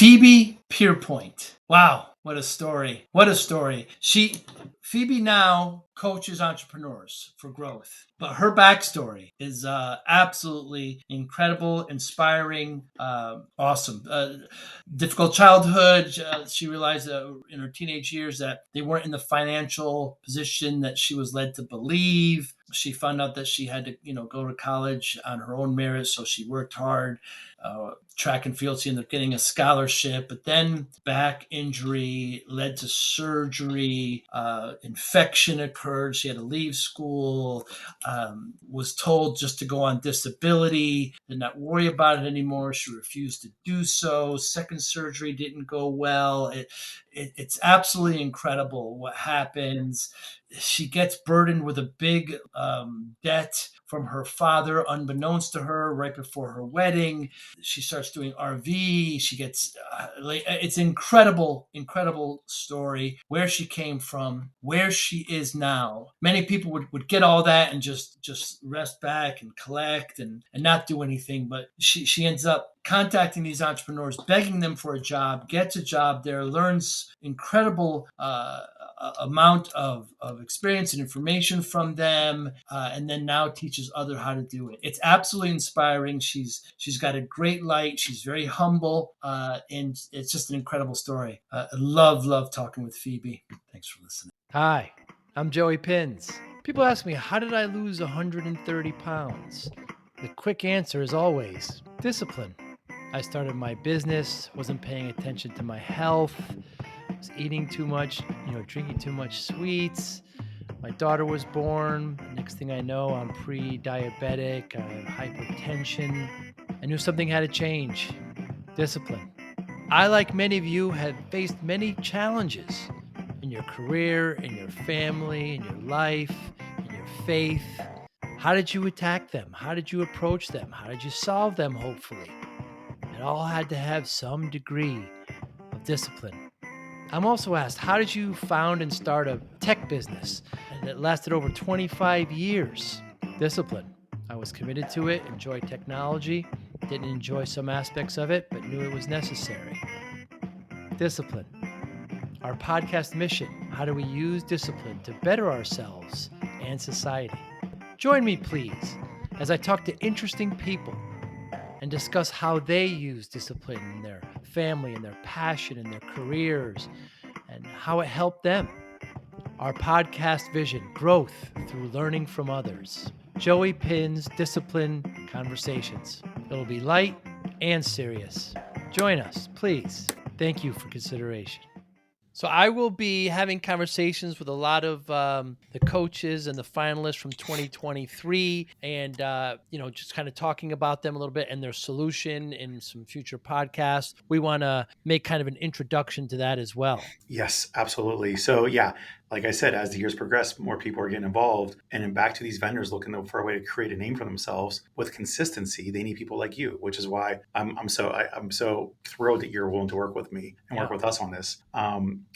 Phoebe Pierpoint. Wow, what a story. What a story. Phoebe now coaches entrepreneurs for growth. But her backstory is absolutely incredible, inspiring, awesome. Difficult childhood. She realized in her teenage years that they weren't in the financial position that she was led to believe. She found out that she had to, go to college on her own merit, so she worked hard. Track and field, she ended up getting a scholarship, but then back injury led to surgery. Infection occurred. She had to leave school. Was told just to go on disability, did not worry about it anymore. She refused to do so. Second surgery didn't go well. It's absolutely incredible what happens. She gets burdened with a big debt from her father, unbeknownst to her, right before her wedding. She starts doing RV. She gets, it's incredible story, where she came from, where she is now. Many people would get all that and just rest back and collect and not do anything. But she ends up contacting these entrepreneurs, begging them for a job, gets a job there, learns incredible amount of experience and information from them, and then now teaches others how to do it. It's absolutely inspiring. She's got a great light. She's very humble, and it's just an incredible story. I love talking with Phoebe. Thanks for listening. Hi, I'm Joey Pinz. People ask me, how did I lose 130 pounds? The quick answer is always discipline. I started my business, wasn't paying attention to my health, was eating too much, drinking too much sweets. My daughter was born. Next thing I know, I'm pre-diabetic, I have hypertension. I knew something had to change. Discipline. I, like many of you, have faced many challenges in your career, in your family, in your life, in your faith. How did you attack them? How did you approach them? How did you solve them, hopefully? It all had to have some degree of discipline. I'm also asked, how did you found and start a tech business that lasted over 25 years? Discipline. I was committed to it, enjoyed technology, didn't enjoy some aspects of it, but knew it was necessary. Discipline. Our podcast mission, how do we use discipline to better ourselves and society? Join me, please, as I talk to interesting people and discuss how they use discipline in their family and their passion and their careers and how it helped them. Our podcast vision, growth through learning from others. Joey Pinz Discipline Conversations. It'll be light and serious. Join us, please. Thank you for consideration. So I will be having conversations with a lot of the coaches and the finalists from 2023 and, just kind of talking about them a little bit and their solution in some future podcasts. We want to make kind of an introduction to that as well. Yes, absolutely. So yeah, like I said, as the years progress, more people are getting involved, and then back to these vendors looking for a way to create a name for themselves with consistency. They need people like you, which is why I'm so thrilled that you're willing to work with me and work with us on this.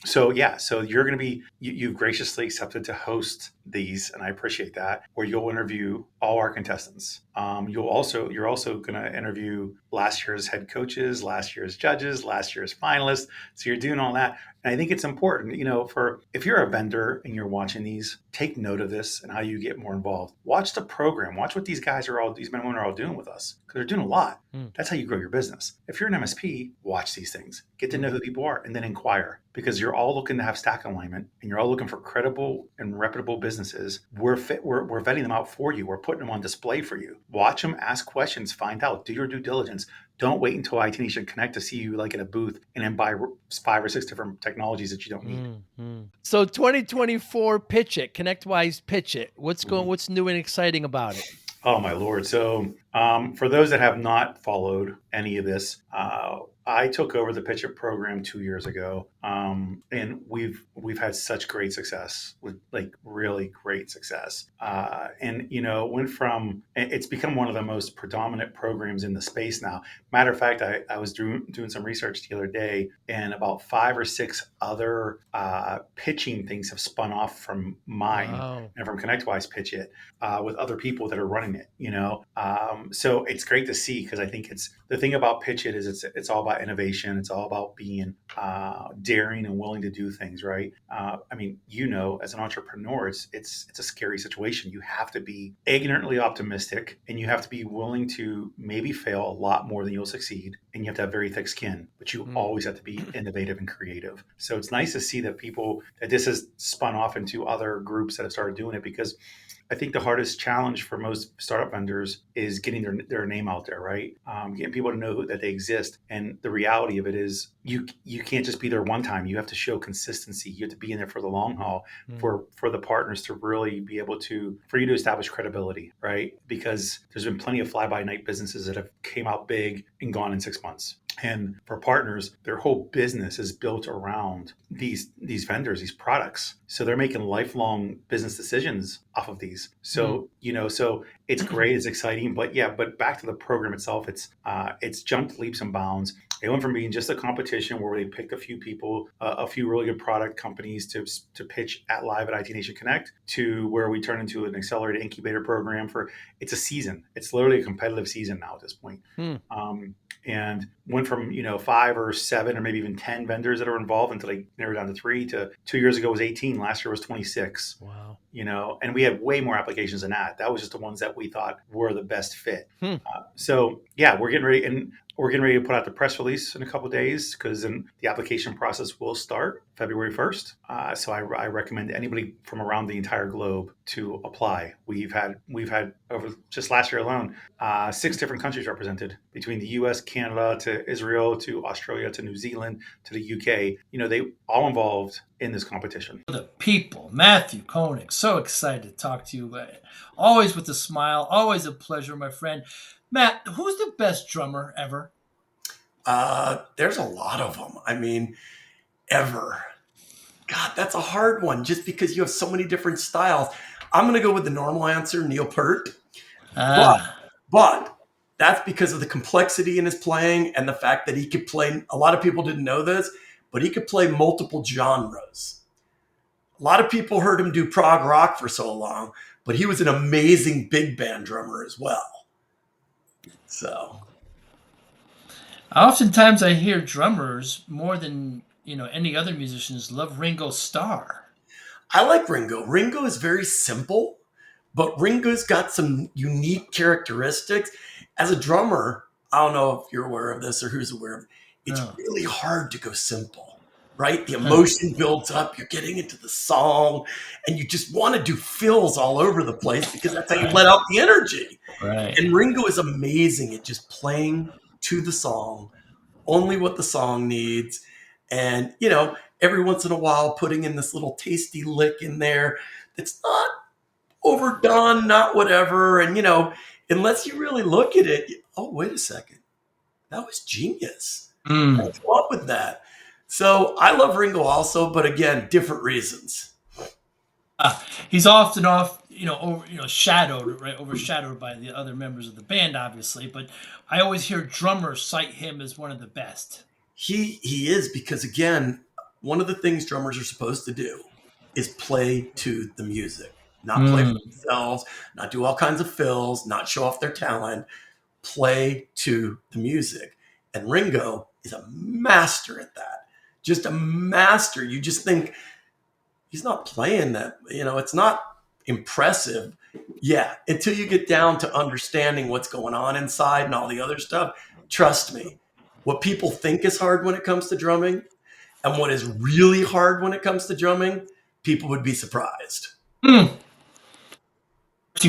So you're going to be you've graciously accepted to host these, and I appreciate that. Where you'll interview all our contestants. You're also going to interview last year's head coaches, last year's judges, last year's finalists. So you're doing all that. And I think it's important, for if you're a vendor and you're watching these, take note of this and how you get more involved. Watch the program. Watch what these men and women are all doing with us, because they're doing a lot. That's how you grow your business. If you're an MSP, watch these things. Get to know who people are and then inquire, because you're all looking to have stack alignment and you're all looking for credible and reputable businesses. We're vetting them out for you. We're putting them on display for you. Watch them, ask questions, find out, do your due diligence. Don't wait until IT Nation Connect to see you like at a booth and then buy 5 or 6 different technologies that you don't need. So 2024 PitchIT, ConnectWise PitchIT. What's new and exciting about it? Oh my Lord. So for those that have not followed any of this, I took over the PitchIT program 2 years ago, and we've had such great success, with really great success. And went from, it's become one of the most predominant programs in the space now. Matter of fact, I was doing some research the other day, and about 5 or 6 other pitching things have spun off from mine and from ConnectWise PitchIT with other people that are running it. So it's great to see, because I think it's the thing about PitchIT is it's all about about innovation. It's all about being daring and willing to do things, right? I mean, as an entrepreneur, it's a scary situation. You have to be ignorantly optimistic, and you have to be willing to maybe fail a lot more than you'll succeed, and you have to have very thick skin, but you always have to be innovative and creative. So it's nice to see that this has spun off into other groups that have started doing it, because I think the hardest challenge for most startup vendors is getting their name out there, right? Getting people to know that they exist. And the reality of it is you can't just be there one time. You have to show consistency. You have to be in there for the long haul for the partners to really be able for you to establish credibility, right? Because there's been plenty of fly-by-night businesses that have came out big and gone in 6 months. And for partners, their whole business is built around these vendors, these products. So they're making lifelong business decisions off of these. So, so it's great, it's exciting, but back to the program itself, it's jumped leaps and bounds. It went from being just a competition where they picked a few people, a few really good product companies to pitch live at IT Nation Connect, to where we turn into an accelerated incubator program it's a season. It's literally a competitive season now at this point. And went from 5 or 7 or maybe even 10 vendors that are involved until they narrowed down to 3. To 2 years ago was 18. Last year was 26. Wow. And we had way more applications than that. That was just the ones that we thought were the best fit. So we're getting ready, and we're getting ready to put out the press release in a couple of days, because then the application process will start February 1st. So I recommend anybody from around the entire globe to apply. We've had over just last year alone, 6 different countries represented, between the US, Canada, to Israel, to Australia, to New Zealand, to the UK. They all involved in this competition. The people, Matthew Koenig, so excited to talk to you. Always with a smile, always a pleasure, my friend. Matt, who's the best drummer ever? There's a lot of them. I mean, ever. God, that's a hard one, just because you have so many different styles. I'm going to go with the normal answer, Neil Peart. But that's because of the complexity in his playing and the fact that he could play. A lot of people didn't know this, but he could play multiple genres. A lot of people heard him do prog rock for so long, but he was an amazing big band drummer as well. So, oftentimes I hear drummers more than any other musicians love Ringo Starr. I like Ringo. Ringo is very simple, but Ringo's got some unique characteristics. As a drummer, I don't know if you're aware of this or who's aware of it. It's really hard to go simple, right? The emotion builds up. You're getting into the song, and you just want to do fills all over the place, because that's how you let out the energy. Right. And Ringo is amazing at just playing to the song, only what the song needs. And, every once in a while putting in this little tasty lick in there that's not overdone, not whatever. And, unless you really look at it, oh, wait a second. That was genius. What's up with that? So I love Ringo also, but again, different reasons. He's often overshadowed by the other members of the band, obviously. But I always hear drummers cite him as one of the best. He is, because again, one of the things drummers are supposed to do is play to the music, not play for themselves, not do all kinds of fills, not show off their talent, play to the music. And Ringo is a master at that. Just a master. You just think he's not playing that, it's not impressive. Yeah, until you get down to understanding what's going on inside and all the other stuff. Trust me, what people think is hard when it comes to drumming and what is really hard when it comes to drumming, people would be surprised. Marching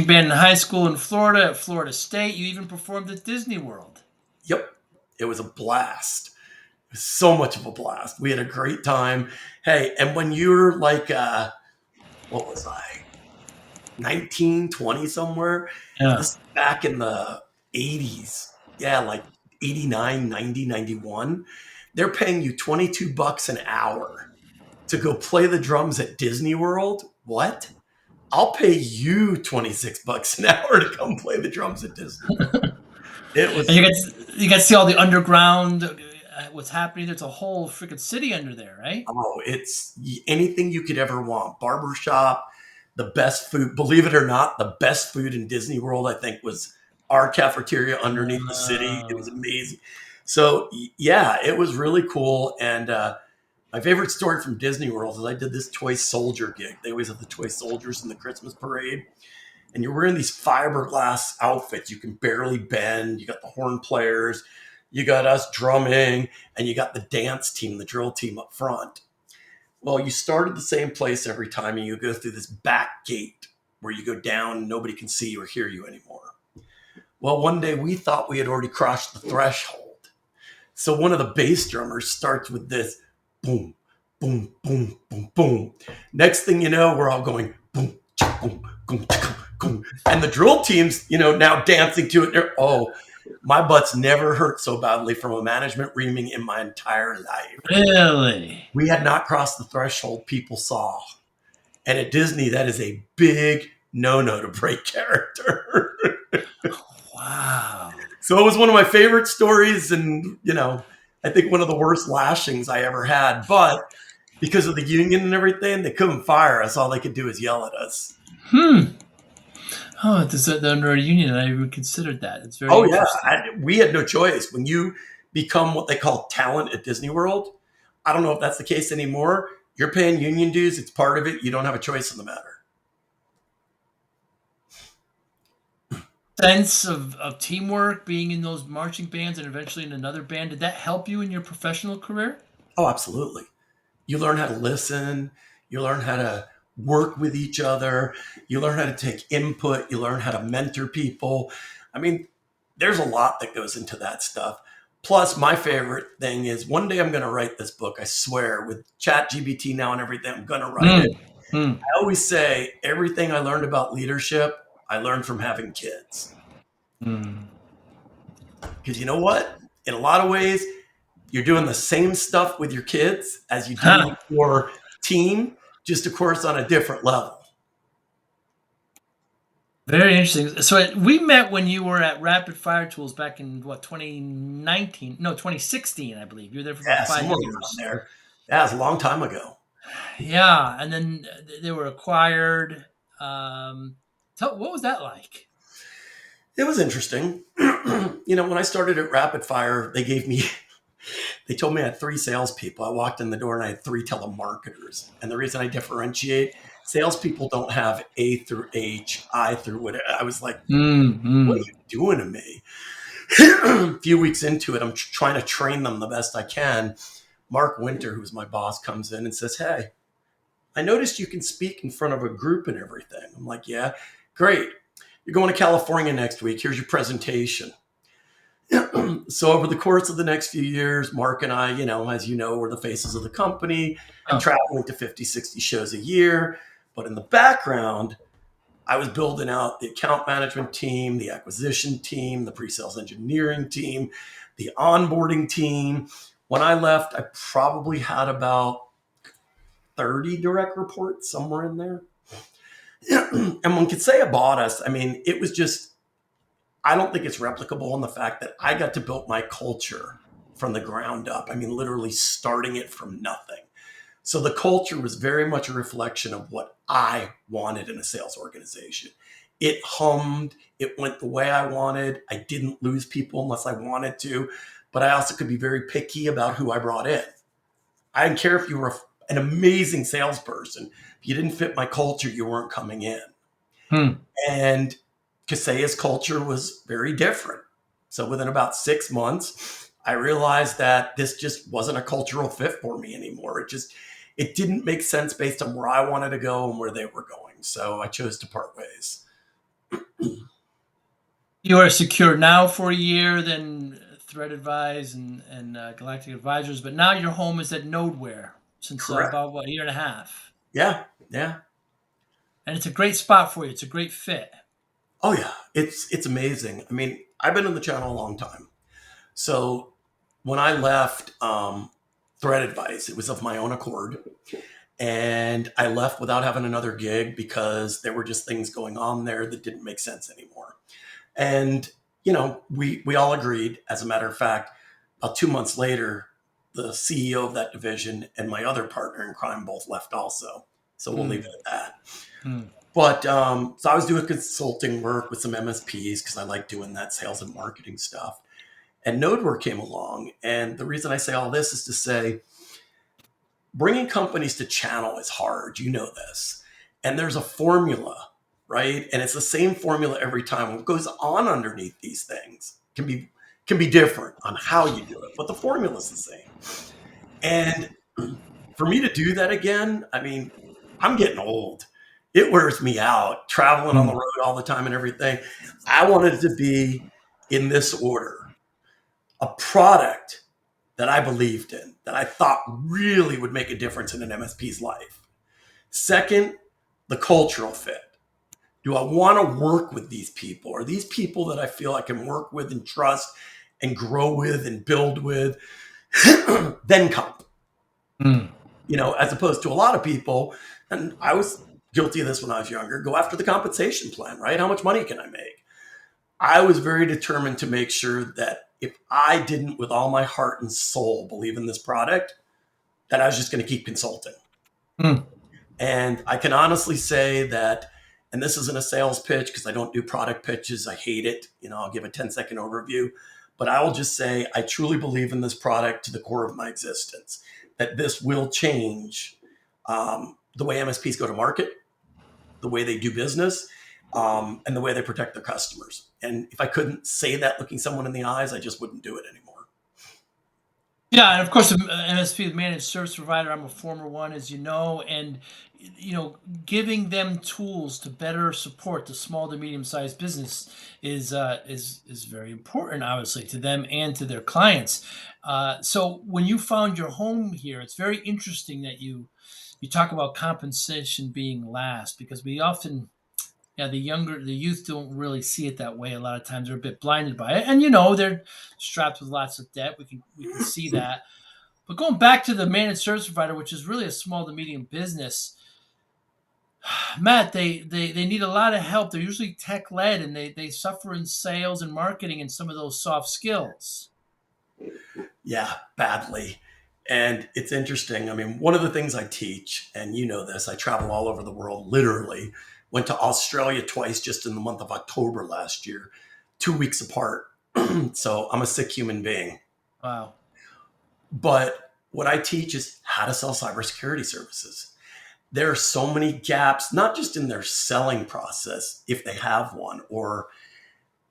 band in high school in Florida, at Florida State. You even performed at Disney World. Yep. It was a blast. It was so much of a blast. We had a great time. Hey, and when you're like, what was I? 19, 20 somewhere. Yeah. This is back in the 80s. Yeah, like 89, 90, 91. They're paying you $22 an hour to go play the drums at Disney World. What? I'll pay you $26 an hour to come play the drums at Disney World. It was. And you got to see all the underground, what's happening. There's a whole freaking city under there, right? Oh, it's anything you could ever want. Barbershop, the best food. Believe it or not, the best food in Disney World, I think, was our cafeteria underneath the city. It was amazing. So yeah, it was really cool. And my favorite story from Disney World is I did this toy soldier gig. They always have the toy soldiers in the Christmas parade. And you're wearing these fiberglass outfits. You can barely bend. You got the horn players. You got us drumming. And you got the dance team, the drill team up front. Well, you start at the same place every time. And you go through this back gate where you go down and nobody can see you or hear you anymore. Well, one day we thought we had already crossed the threshold. So one of the bass drummers starts with this boom, boom, boom, boom, boom. Next thing you know, we're all going boom, boom, boom, boom. And the drill team's, now dancing to it. Oh, my butt's never hurt so badly from a management reaming in my entire life. Really? We had not crossed the threshold people saw. And at Disney, that is a big no-no to break character. Wow. So it was one of my favorite stories, and I think one of the worst lashings I ever had. But because of the union and everything, they couldn't fire us. All they could do is yell at us. Oh, they're under a union, and I even considered that. It's very interesting. Yeah, we had no choice. When you become what they call talent at Disney World, I don't know if that's the case anymore. You're paying union dues. It's part of it. You don't have a choice in the matter. Sense of teamwork, being in those marching bands and eventually in another band, did that help you in your professional career? Oh, absolutely. You learn how to listen. You learn how to work with each other. You learn how to take input. You learn how to mentor people. I mean, there's a lot that goes into that stuff. Plus, my favorite thing is one day I'm going to write this book. I swear, with ChatGPT now and everything, I'm going to write it. I always say everything I learned about leadership, I learned from having kids. Because you know what? In a lot of ways, you're doing the same stuff with your kids as you do with your team, just of course on a different level. Very interesting. So we met when you were at Rapid Fire Tools back in 2019? No, 2016, I believe. You were there for about 5 years. There. That was a long time ago. Yeah, and then they were acquired. What was that like? It was interesting. When I started at Rapid Fire, they told me I had 3 salespeople. I walked in the door and I had 3 telemarketers. And the reason I differentiate, salespeople don't have A through H, I through whatever. I was like, what are you doing to me? A few weeks into it, I'm trying to train them the best I can. Mark Winter, who's my boss, comes in and says, "Hey, I noticed you can speak in front of a group and everything." I'm like, "Yeah, great. You're going to California next week. Here's your presentation." So over the course of the next few years, Mark and I, as you know, we're the faces of the company. I'm traveling to 50, 60 shows a year. But in the background, I was building out the account management team, the acquisition team, the pre-sales engineering team, the onboarding team. When I left, I probably had about 30 direct reports, somewhere in there. And when Kaseya bought us, it was just, I don't think it's replicable in the fact that I got to build my culture from the ground up. Literally starting it from nothing. So the culture was very much a reflection of what I wanted in a sales organization. It hummed. It went the way I wanted. I didn't lose people unless I wanted to, but I also could be very picky about who I brought in. I didn't care if you were an amazing salesperson. If you didn't fit my culture, you weren't coming in. And Kaseya's culture was very different. So within about 6 months, I realized that this just wasn't a cultural fit for me anymore. It didn't make sense based on where I wanted to go and where they were going. So I chose to part ways. You are secure now for a year, then Threat Advise and Galactic Advisors, but now your home is at Nodeware since about a year and a half. Yeah. And it's a great spot for you. It's a great fit. Oh yeah, it's amazing. I've been in the channel a long time. So when I left Threat Advice, it was of my own accord. And I left without having another gig because there were just things going on there that didn't make sense anymore. And, we all agreed, as a matter of fact, about 2 months later, the CEO of that division and my other partner in crime both left also. So we'll leave it at that. But so I was doing consulting work with some MSPs because I like doing that sales and marketing stuff. And Nodeware came along. And the reason I say all this is to say, bringing companies to channel is hard. You know this. And there's a formula, right? And it's the same formula every time. What goes on underneath these things can be different on how you do it, but the formula is the same. And for me to do that again, I mean, I'm getting old. It wears me out, traveling on the road all the time and everything. I wanted it to be in this order: a product that I believed in, that I thought really would make a difference in an MSP's life. Second, the cultural fit. Do I want to work with these people? Are these people that I feel I can work with and trust and grow with and build with? Then comp. As opposed to a lot of people, and I was guilty of this when I was younger, go after the compensation plan, right? How much money can I make? I was very determined to make sure that if I didn't, with all my heart and soul, believe in this product, that I was just going to keep consulting. And I can honestly say that, and this isn't a sales pitch because I don't do product pitches. I hate it. I'll give a 10-second overview, but I will just say I truly believe in this product to the core of my existence, that this will change the way MSPs go to market, the way they do business, and the way they protect their customers. And if I couldn't say that looking someone in the eyes, I just wouldn't do it anymore. Yeah, and of course, the MSP, the managed service provider, I'm a former one, as you know, and giving them tools to better support the small to medium sized business is very important, obviously, to them and to their clients. So when you found your home here, it's very interesting that you talk about compensation being last, because we often, the youth don't really see it that way. A lot of times they're a bit blinded by it, and they're strapped with lots of debt. We can see that. But going back to the managed service provider, which is really a small to medium business, Matt, they need a lot of help. They're usually tech led, and they suffer in sales and marketing and some of those soft skills. Yeah, badly. And it's interesting. I mean, one of the things I teach, and you know this, I travel all over the world, literally. Went to Australia twice just in the month of October last year, 2 weeks apart. So I'm a sick human being. Wow. But what I teach is how to sell cybersecurity services. There are so many gaps, not just in their selling process, if they have one, or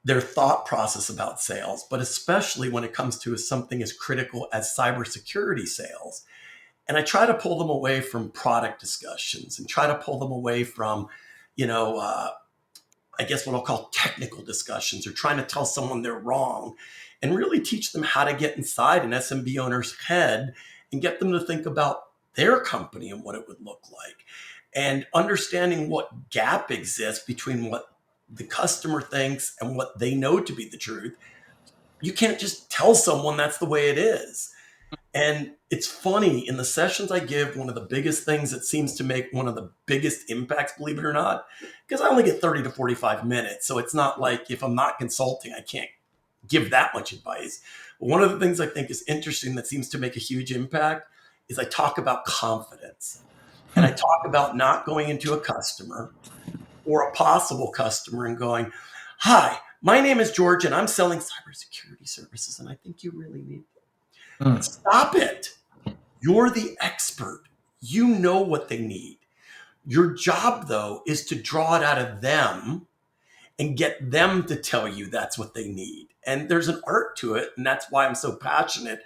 their thought process about sales, but especially when it comes to something as critical as cybersecurity sales. And I try to pull them away from product discussions and try to pull them away from, I guess what I'll call technical discussions, or trying to tell someone they're wrong, and really teach them how to get inside an SMB owner's head and get them to think about their company and what it would look like, and understanding what gap exists between what the customer thinks and what they know to be the truth. You can't just tell someone that's the way it is. And it's funny, in the sessions I give, one of the biggest things that seems to make one of the biggest impacts, believe it or not, because I only get 30 to 45 minutes. So it's not like if I'm not consulting, I can't give that much advice. But one of the things I think is interesting that seems to make a huge impact is I talk about confidence. And I talk about not going into a customer or a possible customer and going, "Hi, my name is George and I'm selling cybersecurity services and I think you really need them." Stop it. You're the expert. You know what they need. Your job, though, is to draw it out of them and get them to tell you that's what they need. And there's an art to it. And that's why I'm so passionate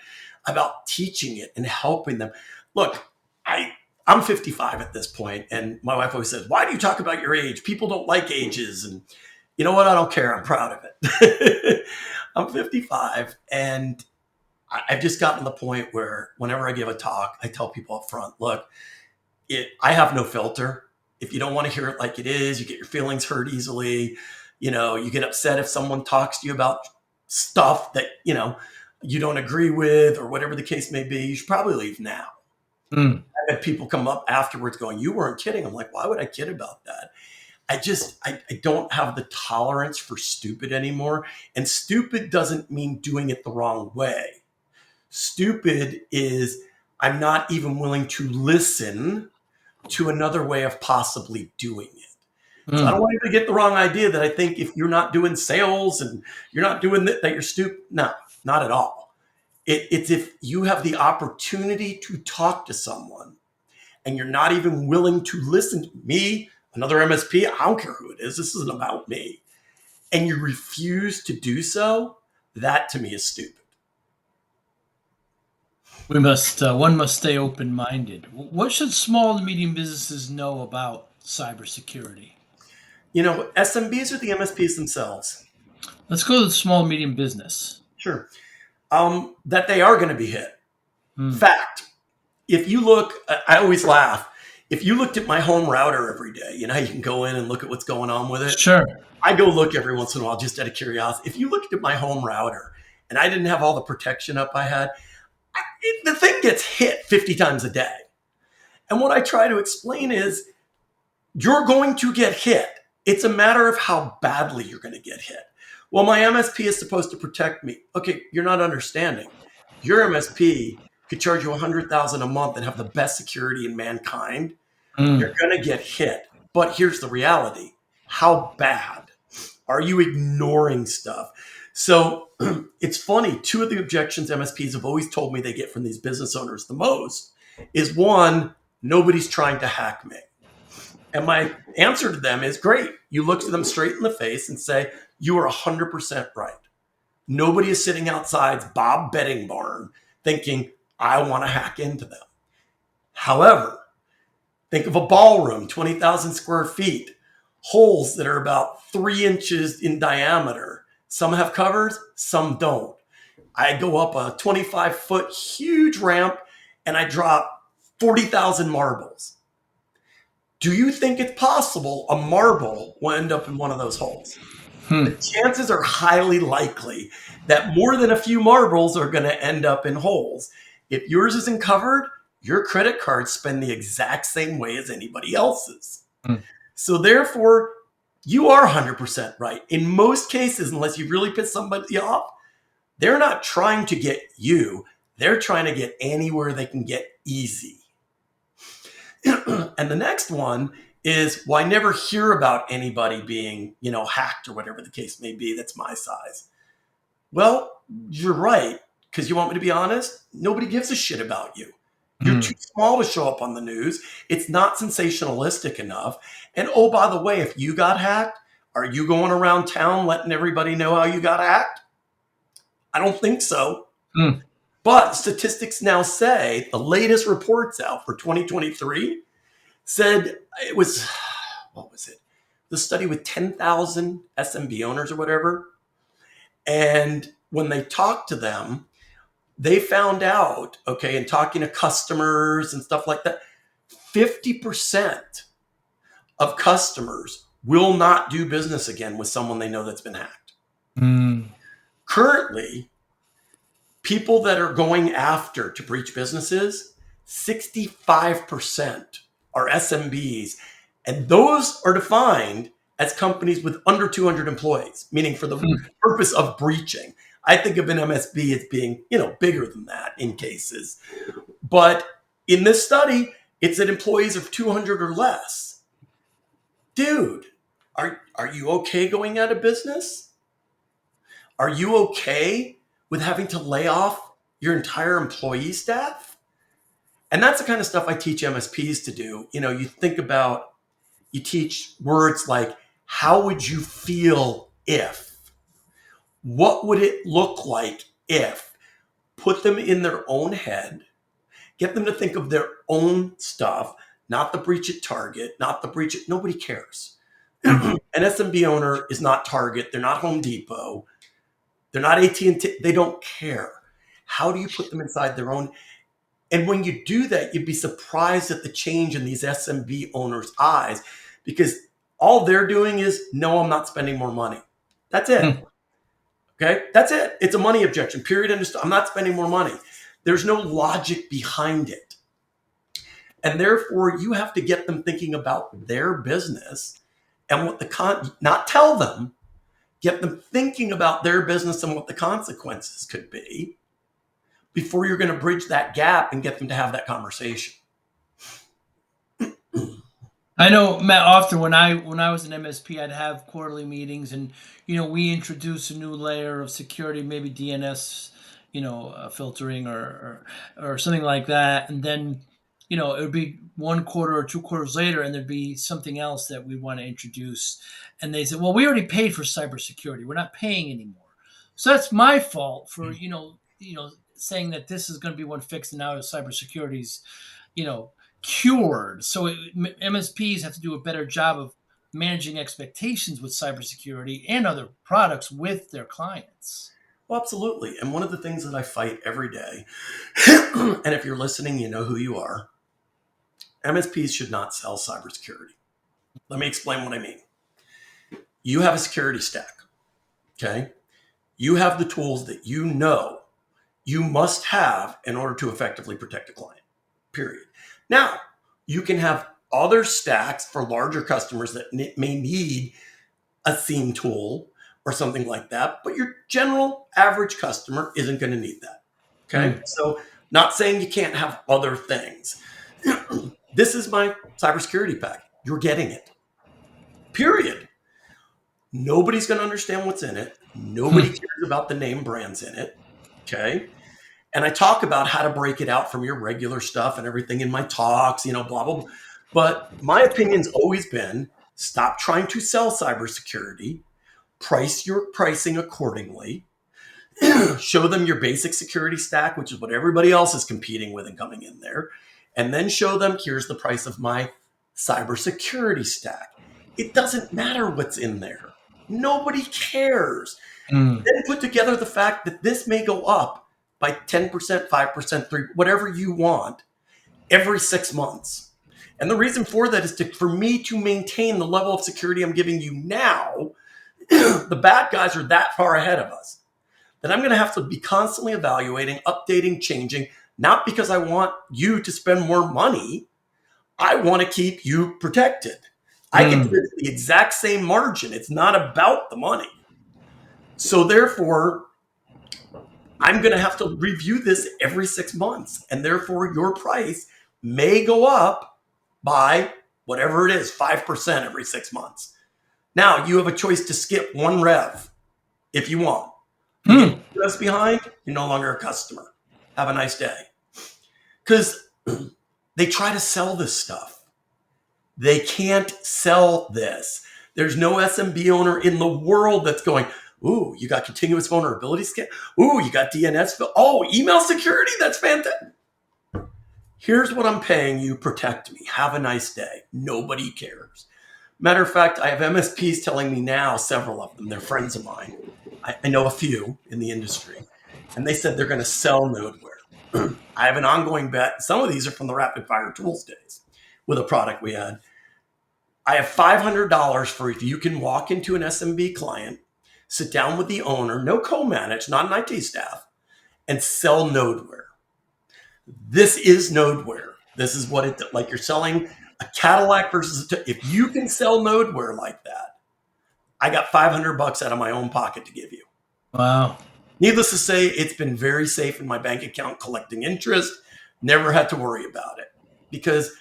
about teaching it and helping them. Look, I'm 55 at this point, and my wife always says, "Why do you talk about your age? People don't like ages." And you know what? I don't care. I'm proud of it. I'm 55, and I've just gotten to the point where whenever I give a talk, I tell people up front, look, I have no filter. If you don't want to hear it like it is, you get your feelings hurt easily. You get upset if someone talks to you about stuff that, you don't agree with, or whatever the case may be. You should probably leave now. I've had people come up afterwards going, "You weren't kidding." I'm like, why would I kid about that? I don't have the tolerance for stupid anymore. And stupid doesn't mean doing it the wrong way. Stupid is I'm not even willing to listen to another way of possibly doing it. So I don't want you to get the wrong idea that I think if you're not doing sales and you're not doing that you're stupid. No, Not at all. It's if you have the opportunity to talk to someone and you're not even willing to listen to me, another MSP, I don't care who it is, this isn't about me, and you refuse to do so, that to me is stupid. One must stay open-minded. What should small and medium businesses know about cybersecurity? SMBs are the MSPs themselves. Let's go to the small and medium business. Sure. That they are going to be hit. Fact. If you look, I always laugh. If you looked at my home router every day, you can go in and look at what's going on with it. Sure. I go look every once in a while just out of curiosity. If you looked at my home router and I didn't have all the protection up I had, the thing gets hit 50 times a day. And what I try to explain is you're going to get hit. It's a matter of how badly you're going to get hit. Well, my MSP is supposed to protect me. Okay, you're not understanding. Your MSP could charge you $100,000 a month and have the best security in mankind. You're going to get hit. But here's the reality. How bad? Are you ignoring stuff? So it's funny. Two of the objections MSPs have always told me they get from these business owners the most is one, nobody's trying to hack me. And my answer to them is great. You look to them straight in the face and say, you are 100% right. Nobody is sitting outside Bob Betting Barn thinking, I want to hack into them. However, think of a ballroom, 20,000 square feet, holes that are about 3 inches in diameter. Some have covers, some don't. I go up a 25-foot huge ramp and I drop 40,000 marbles. Do you think it's possible a marble will end up in one of those holes? The chances are highly likely that more than a few marbles are going to end up in holes. If yours isn't covered, your credit cards spend the exact same way as anybody else's. So therefore, you are 100% right. In most cases, unless you really piss somebody off, they're not trying to get you. They're trying to get anywhere they can get easy. And the next one is, well, I never hear about anybody being, hacked or whatever the case may be that's my size. Well, you're right. Because you want me to be honest? Nobody gives a shit about you. You're too small to show up on the news. It's not sensationalistic enough. And oh, by the way, if you got hacked, are you going around town letting everybody know how you got hacked? I don't think so. But statistics now say the latest reports out for 2023 said it was, what was it? The study with 10,000 SMB owners or whatever. And when they talked to them, they found out, in talking to customers and stuff like that, 50% of customers will not do business again with someone they know that's been hacked. Currently, people that are going after to breach businesses, 65% are SMBs. And those are defined as companies with under 200 employees, meaning for the purpose of breaching. I think of an MSP as being, bigger than that in cases. But in this study, it's at employees of 200 or less. Dude, are you okay going out of business? Are you okay with having to lay off your entire employee staff? And that's the kind of stuff I teach MSPs to do. You think about, you teach words like, how would you feel if? What would it look like if? Put them in their own head, get them to think of their own stuff, not the breach at Target, not the breach at, nobody cares. An SMB owner is not Target. They're not Home Depot. They're not AT&T. They don't care. How do you put them inside their own? And when you do that, you'd be surprised at the change in these SMB owners' eyes, because all they're doing is, no, I'm not spending more money. That's it. Okay, that's it. It's a money objection, period. I'm not spending more money. There's no logic behind it. And therefore, you have to get them thinking about their business and what not tell them, get them thinking about their business and what the consequences could be before you're going to bridge that gap and get them to have that conversation. I know, Matt. Often when I was an MSP, I'd have quarterly meetings, and we introduce a new layer of security, maybe DNS, filtering or something like that, and then it would be 1 quarter or 2 quarters later, and there'd be something else that we want to introduce, and they said, "Well, we already paid for cybersecurity. We're not paying anymore." So that's my fault for saying that this is going to be one fix, and now cybersecurity's you know cured. So MSPs have to do a better job of managing expectations with cybersecurity and other products with their clients. Well, absolutely. And one of the things that I fight every day, and if you're listening, you know who you are. MSPs should not sell cybersecurity. Let me explain what I mean. You have a security stack, okay? You have the tools that you know you must have in order to effectively protect a client, period. Now, you can have other stacks for larger customers that may need a SIEM tool or something like that, but your general average customer isn't going to need that. Okay. So, not saying you can't have other things. This is my cybersecurity pack. You're getting it. Period. Nobody's going to understand what's in it. Nobody cares about the name brands in it. Okay. And I talk about how to break it out from your regular stuff and everything in my talks, blah, blah, blah. But my opinion's always been stop trying to sell cybersecurity, price your pricing accordingly, show them your basic security stack, which is what everybody else is competing with and coming in there, and then show them here's the price of my cybersecurity stack. It doesn't matter what's in there. Nobody cares. Then put together the fact that this may go up by 10%, 5%, 3%, whatever you want every 6 months. And the reason for that is for me to maintain the level of security I'm giving you now. The bad guys are that far ahead of us that I'm going to have to be constantly evaluating, updating, changing, not because I want you to spend more money. I want to keep you protected. I can do it the exact same margin. It's not about the money. So therefore, I'm going to have to review this every 6 months. And therefore, your price may go up by whatever it is, 5% every 6 months. Now, you have a choice to skip one rev if you want. You get revs behind, you're no longer a customer. Have a nice day. Because they try to sell this stuff. They can't sell this. There's no SMB owner in the world that's going, ooh, you got continuous vulnerability scan. Ooh, you got DNS. Oh, email security. That's fantastic. Here's what I'm paying you. Protect me. Have a nice day. Nobody cares. Matter of fact, I have MSPs telling me now, several of them, they're friends of mine. I know a few in the industry. And they said they're going to sell Nodeware. I have an ongoing bet. Some of these are from the Rapid Fire Tools days with a product we had. I have $500 for if you can walk into an SMB client, sit down with the owner, no co-manage, not an IT staff, and sell Nodeware. This is Nodeware. This is what it, like you're selling a Cadillac versus if you can sell Nodeware like that, I got $500 out of my own pocket to give you. Wow. Needless to say, it's been very safe in my bank account collecting interest. Never had to worry about it because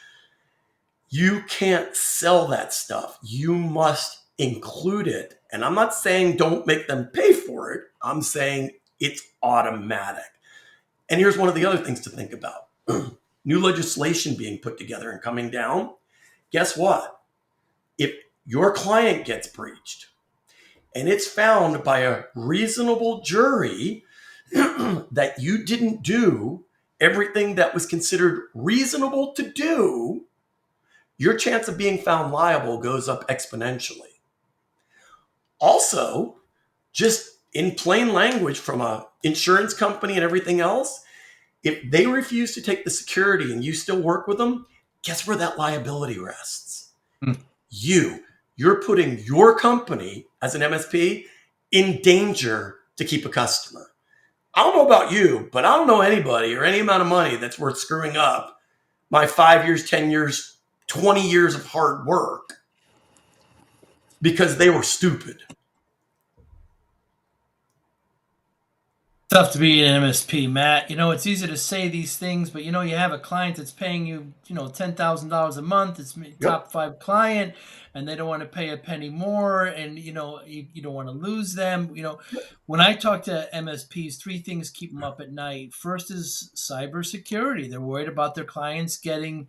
you can't sell that stuff. You must include it. And I'm not saying don't make them pay for it. I'm saying it's automatic. And here's one of the other things to think about. New legislation being put together and coming down. Guess what? If your client gets breached and it's found by a reasonable jury that you didn't do everything that was considered reasonable to do, your chance of being found liable goes up exponentially. Also, just in plain language from an insurance company and everything else, if they refuse to take the security and you still work with them, guess where that liability rests? You're putting your company as an MSP in danger to keep a customer. I don't know about you, but I don't know anybody or any amount of money that's worth screwing up my 5 years, 10 years, 20 years of hard work because they were stupid. Tough to be an MSP, Matt. It's easy to say these things, but you have a client that's paying you, $10,000 a month. It's Yep. top 5 client, and they don't want to pay a penny more, and you don't want to lose them. When I talk to MSPs, 3 things keep them up at night. First is cybersecurity. They're worried about their clients getting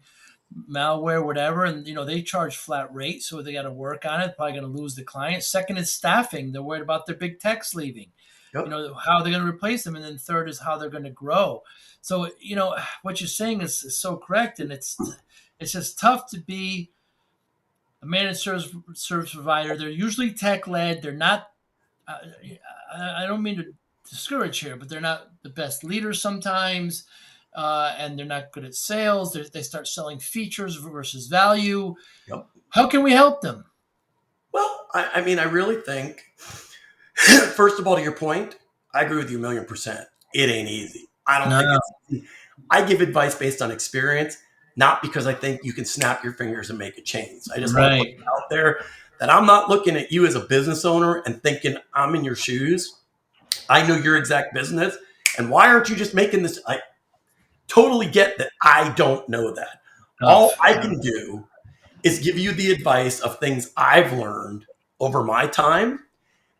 malware, whatever, and they charge flat rate, so they got to work on it. Probably going to lose the client. Second is staffing. They're worried about their big techs leaving. Yep. How they're going to replace them, and then third is how they're going to grow. So what you're saying is so correct, and it's just tough to be a managed service provider. They're usually tech led. They're not. I don't mean to discourage here, but they're not the best leaders sometimes, and they're not good at sales. They start selling features versus value. Yep. How can we help them? Well, I mean, I really think, first of all, to your point, I agree with you 1,000,000%. It ain't easy. I don't think it's easy. I give advice based on experience, not because I think you can snap your fingers and make a change. I just want to put it out there that I'm not looking at you as a business owner and thinking I'm in your shoes. I know your exact business. And why aren't you just making this? I totally get that. I don't know that. All I can do is give you the advice of things I've learned over my time.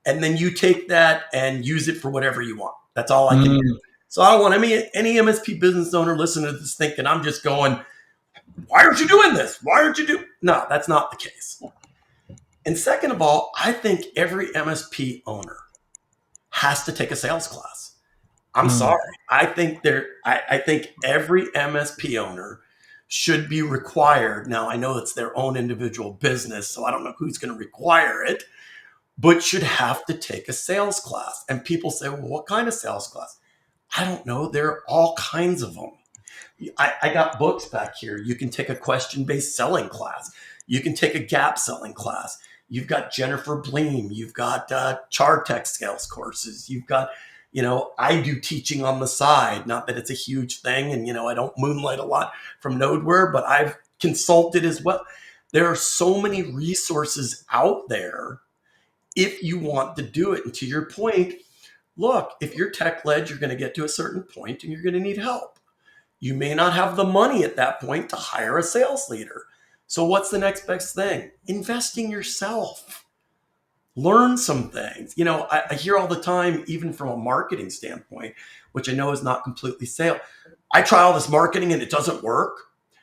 And then you take that and use it for whatever you want. That's all I can do. So I don't want any MSP business owner listening to this thinking I'm just going, why aren't you doing this? Why aren't you doing? No, that's not the case. And second of all, I think every MSP owner has to take a sales class. I'm sorry. I think every MSP owner should be required. Now, I know it's their own individual business, so I don't know who's going to require it, but should have to take a sales class. And people say, well, what kind of sales class? I don't know. There are all kinds of them. I got books back here. You can take a question-based selling class. You can take a gap selling class. You've got Jennifer Bleem. You've got Chartech sales courses. You've got, I do teaching on the side. Not that it's a huge thing. And, I don't moonlight a lot from Nodeware, but I've consulted as well. There are so many resources out there if you want to do it. And to your point, look, if you're tech led, you're going to get to a certain point and you're going to need help. You may not have the money at that point to hire a sales leader. So what's the next best thing? Invest in yourself. Learn some things. I hear all the time, even from a marketing standpoint, which I know is not completely sales. I try all this marketing and it doesn't work.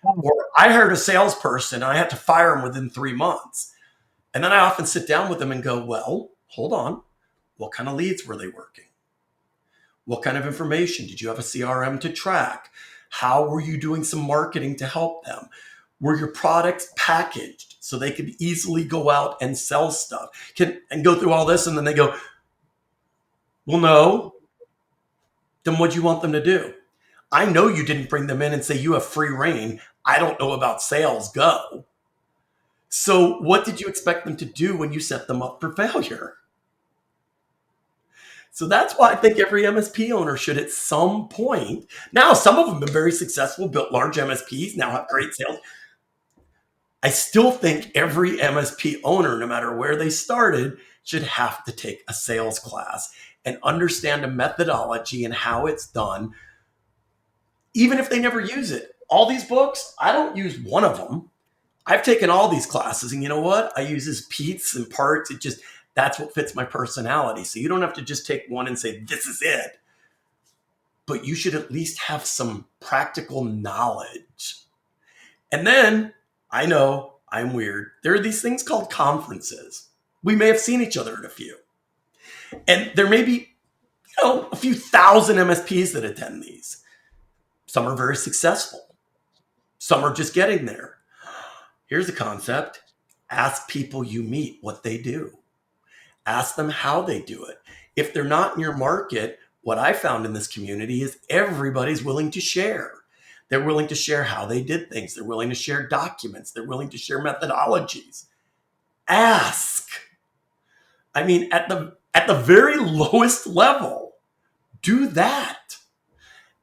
Or I hired a salesperson and I had to fire him within 3 months. And then I often sit down with them and go, well, hold on. What kind of leads were they working? What kind of information? Did you have a CRM to track? How were you doing some marketing to help them? Were your products packaged so they could easily go out and sell stuff and go through all this? And then they go, well, no. Then what do you want them to do? I know you didn't bring them in and say you have free reign. I don't know about sales. Go. So what did you expect them to do when you set them up for failure? So that's why I think every MSP owner should at some point. Now, some of them have been very successful, built large MSPs, now have great sales. I still think every MSP owner, no matter where they started, should have to take a sales class and understand a methodology and how it's done, even if they never use it. All these books, I don't use one of them. I've taken all these classes, and you know what? I use as Pete's and parts. That's what fits my personality. So you don't have to just take one and say, this is it. But you should at least have some practical knowledge. And then, I know I'm weird. There are these things called conferences. We may have seen each other at a few. And there may be, a few thousand MSPs that attend these. Some are very successful. Some are just getting there. Here's the concept. Ask people you meet what they do. Ask them how they do it. If they're not in your market, what I found in this community is everybody's willing to share. They're willing to share how they did things. They're willing to share documents. They're willing to share methodologies. Ask. I mean, at the very lowest level, do that.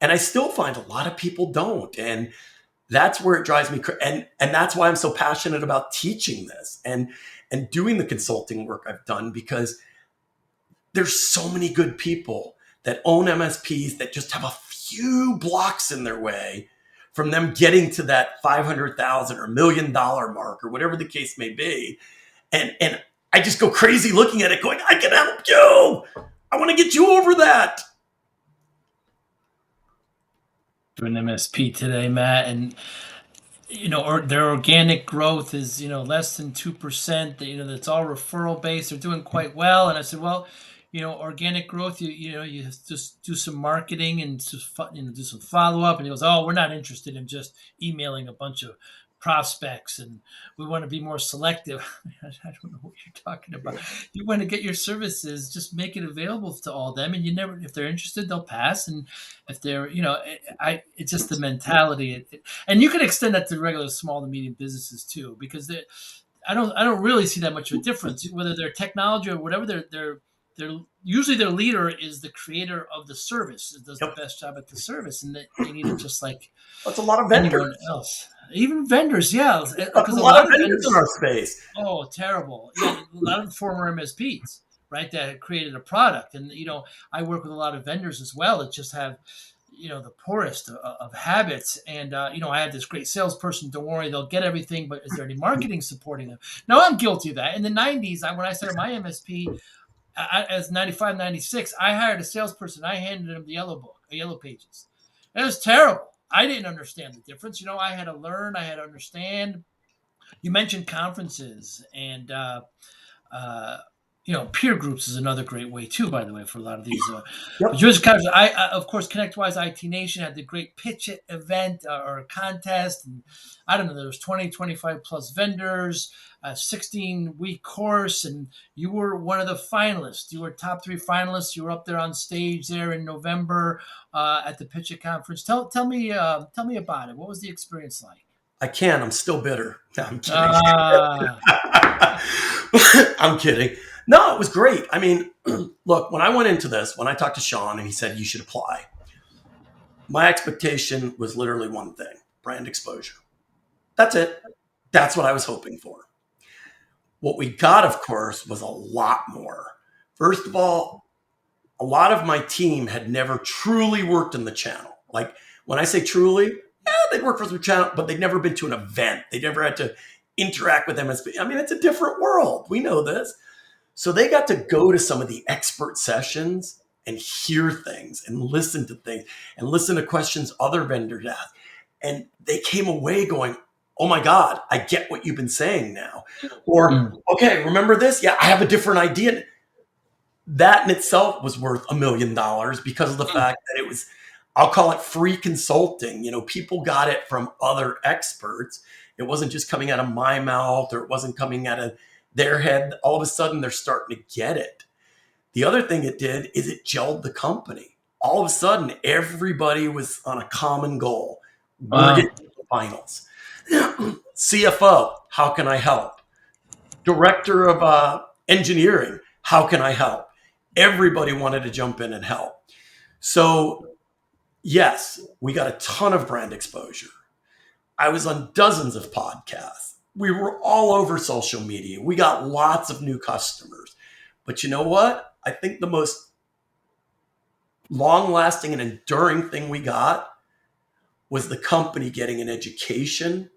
And I still find a lot of people don't. And that's where it drives me crazy. And that's why I'm so passionate about teaching this and doing the consulting work I've done, because there's so many good people that own MSPs that just have a few blocks in their way from them getting to that 500,000 or $1 million mark or whatever the case may be. And I just go crazy looking at it going, I can help you. I want to get you over that. For an MSP today, Matt, and their organic growth is less than 2%. That's all referral based. They're doing quite well, and I said, well, organic growth. You just do some marketing and just do some follow up. And he goes, oh, we're not interested in just emailing a bunch of prospects, and we want to be more selective. I don't know what you're talking about. You want to get your services, just make it available to all of them, and if they're interested, they'll pass. And if they're, it's just the mentality. And you can extend that to regular small to medium businesses too, because I don't really see that much of a difference whether they're technology or whatever. They're usually their leader is the creator of the service. It does the best job at the service, and they need it just like that's a lot of vendors. Anyone else. Even vendors, yeah. Because a lot of vendors in our space. Oh, terrible. Yeah, a lot of former MSPs, right, that created a product. And, I work with a lot of vendors as well that just have, the poorest of habits. And, I have this great salesperson. Don't worry, they'll get everything. But is there any marketing supporting them? No, I'm guilty of that. In the 90s, when I started my MSP, as 95, 96, I hired a salesperson. I handed him the yellow pages. It was terrible. I didn't understand the difference. I had to learn. I had to understand. You mentioned conferences and, peer groups is another great way too, by the way, for a lot of these. Of course, ConnectWise IT Nation had the great PitchIT event or contest. And I don't know, there was 20, 25 plus vendors, a 16-week course, and you were one of the finalists. You were top 3 finalists. You were up there on stage there in November at the PitchIT conference. Tell me about it. What was the experience like? I can't. I'm still bitter. No, I'm kidding. I'm kidding. No, it was great. I mean, look, when I went into this, when I talked to Sean and he said, you should apply, my expectation was literally one thing: brand exposure. That's it. That's what I was hoping for. What we got, of course, was a lot more. First of all, a lot of my team had never truly worked in the channel. Like when I say truly, they'd work for the channel, but they'd never been to an event. They never had to interact with MSP. I mean, it's a different world. We know this. So they got to go to some of the expert sessions and hear things and listen to things and listen to questions other vendors ask. And they came away going, oh my God, I get what you've been saying now. Or, okay, remember this? Yeah, I have a different idea. That in itself was worth $1 million because of the fact that it was, I'll call it free consulting. People got it from other experts. It wasn't just coming out of my mouth, or it wasn't coming out of their head. All of a sudden, they're starting to get it. The other thing it did is it gelled the company. All of a sudden, everybody was on a common goal. We're getting to the finals. CFO, how can I help? Director of engineering, how can I help? Everybody wanted to jump in and help. So yes, we got a ton of brand exposure. I was on dozens of podcasts. We were all over social media. We got lots of new customers. But you know what? I think the most long-lasting and enduring thing we got was the company getting an education,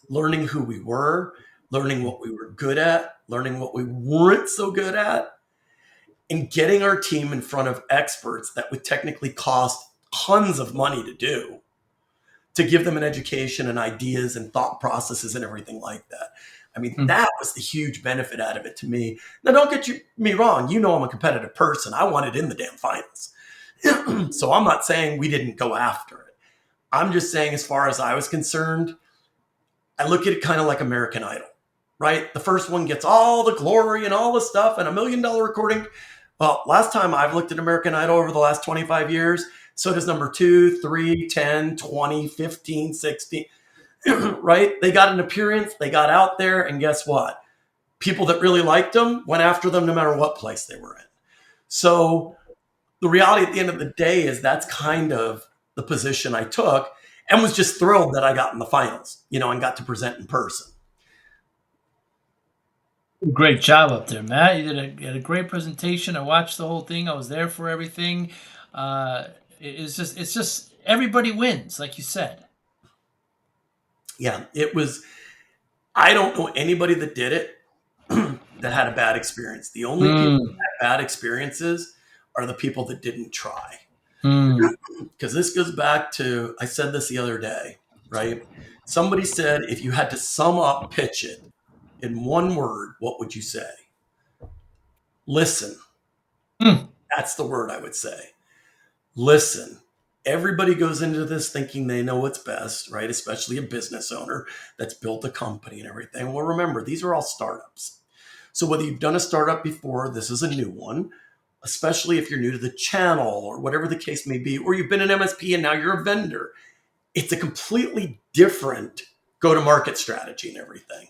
learning who we were, learning what we were good at, learning what we weren't so good at, and getting our team in front of experts that would technically cost tons of money to do, to give them an education and ideas and thought processes and everything like that. I mean, that was the huge benefit out of it to me. Now, don't get me wrong. I'm a competitive person. I wanted in the damn finals. So I'm not saying we didn't go after it. I'm just saying, as far as I was concerned, I look at it kind of like American Idol, right? The first one gets all the glory and all the stuff and $1 million recording. Well, last time I've looked at American Idol over the last 25 years, so does number 2, 3, 10, 20, 15, 16, right? They got an appearance, they got out there, and guess what? People that really liked them went after them no matter what place they were in. So the reality at the end of the day is that's kind of the position I took, and was just thrilled that I got in the finals, and got to present in person. Great job up there, Matt. You had a great presentation. I watched the whole thing. I was there for everything. it's just everybody wins, like you said. Yeah, it was. I don't know anybody that did it that had a bad experience. The only people that had bad experiences are the people that didn't try. Because this goes back to, I said this the other day, right? Somebody said, if you had to sum up PitchIT in one word, what would you say? Listen. That's the word I would say. Listen. Everybody goes into this thinking they know what's best, right? Especially a business owner that's built a company and everything. Well, remember, these are all startups. So whether you've done a startup before, this is a new one, especially if you're new to the channel or whatever the case may be, or you've been an MSP and now you're a vendor, it's a completely different go-to-market strategy and everything.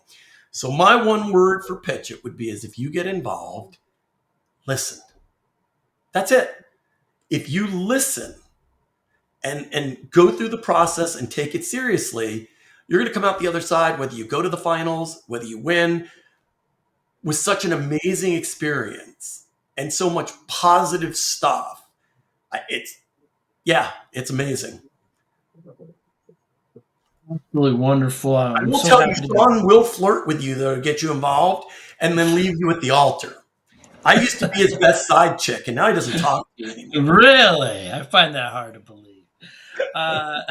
So my one word for PitchIT would be is if you get involved, listen. That's it. If you listen and go through the process and take it seriously, you're going to come out the other side, whether you go to the finals, whether you win, with such an amazing experience and so much positive stuff. It's amazing. Really wonderful. I will so tell you, happy to Sean will flirt with you though to get you involved and then leave you at the altar. I used to be his best side chick, and now he doesn't talk to you anymore. Really? I find that hard to believe. Uh,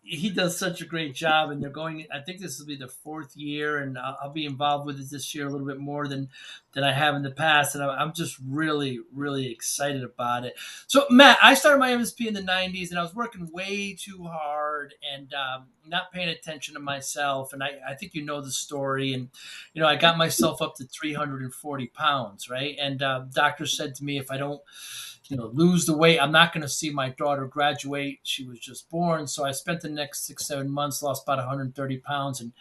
he does such a great job, and they're going. I think this will be the fourth year, and I'll be involved with it this year a little bit more than I have in the past, and I'm just really, really excited about it. So, Matt, I started my MSP in the '90s, and I was working way too hard and not paying attention to myself. And I think you know the story, and I got myself up to 340 pounds, right? And doctor said to me, if I don't lose the weight, I'm not going to see my daughter graduate. She was just born. So I spent the next 6-7 months, lost about 130 pounds and